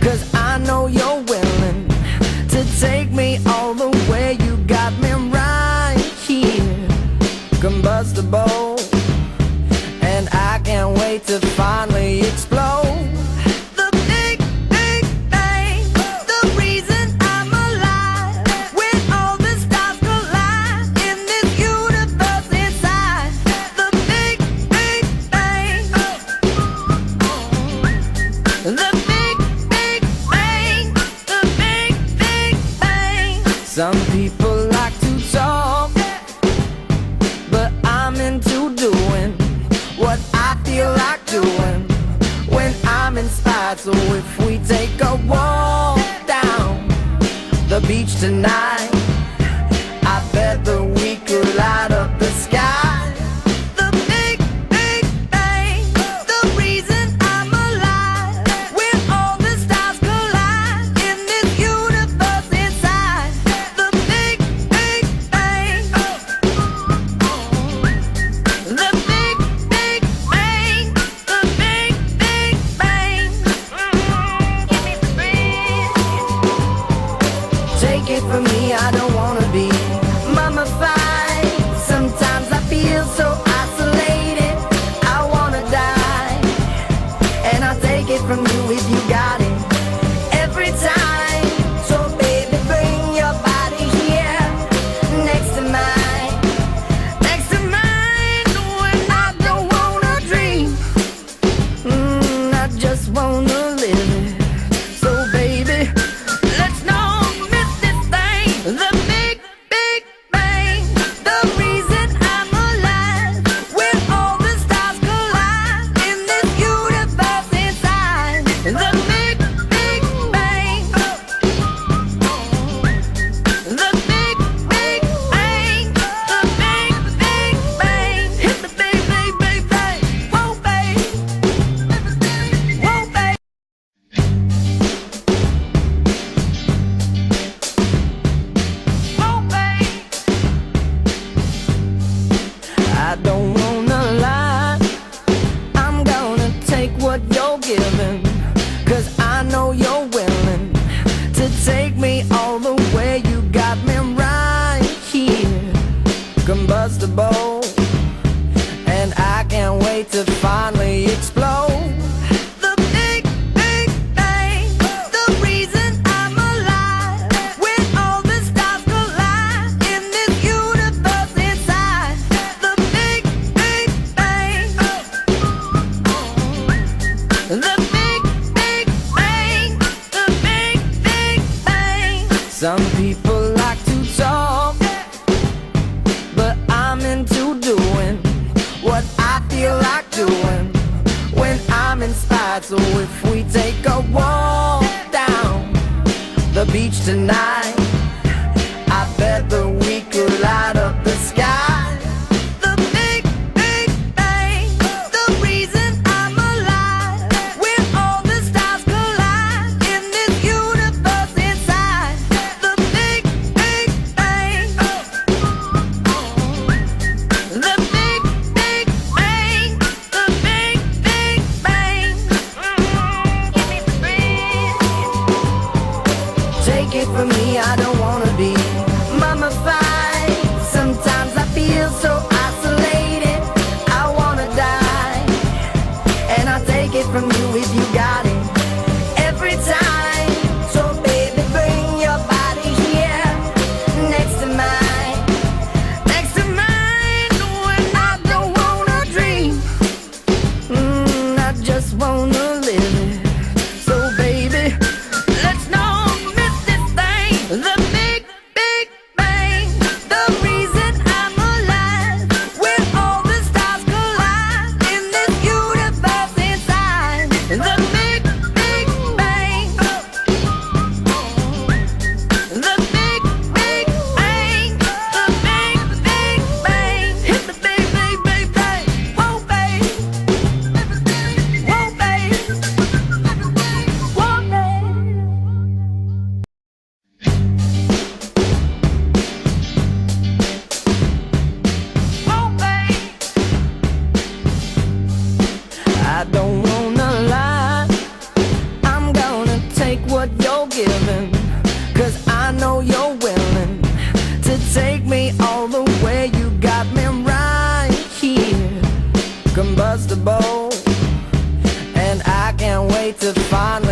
'cause I know you're willing to take me all the way. You got me right here, combustible, and I can't wait to finally explode. The big, big bang, the reason I'm alive. When all the stars collide in this universe inside. The big, big bang. The big, big bang. The big, big bang. Some people like to talk, but I'm into doing what I feel like doing when I'm inspired. So if we take a walk down the beach tonight, I bet that we could light up the sky. The big, big bang, the reason I'm alive. When all the stars collide in this universe inside. The big, big bang. The big, big bang. The big, big bang. Give me the breeze. Take it from me, I don't wanna be mummified. Sometimes I feel so isolated, I wanna die. And I'll take it from you if you got it every time. So baby, bring your body here next to mine. Next to mine, when I don't wanna dream. I just wanna live it. So baby, let's not miss this thing. The big, big bang, the reason I'm alive. When all the stars collide in this universe inside. The big, big bang. The big, big bang. The big, big bang. Hit the big, big, big bang. Whoa, babe. Whoa, babe. Whoa, babe. I don't wanna lie, I'm gonna take what you're giving, 'cause I know you're willing to take me all the way. You got me right here, combustible, and I can't wait to finally explode. The big, big bang, the reason I'm alive. When all the stars collide in this universe inside. The big, big bang. The big, big bang. The big, big bang. Some people like to talk, but I'm into doing what I feel like doing when I'm inspired. So if we take a walk down the beach tonight, I bet that we could light up the sky. The big, big bang, the reason I'm alive. When all the stars collide in this universe inside. The big, big bang. The big, big bang. The big, big bang. Give me the breeze. Take it from me, I don't wanna be mummified. Sometimes I feel so isolated, I wanna die. And I'll take it from you if you got it every time. So baby, bring your body here next to mine. Next to mine, when I don't wanna dream. I just wanna live it. So baby, let's not miss this thing. The way to find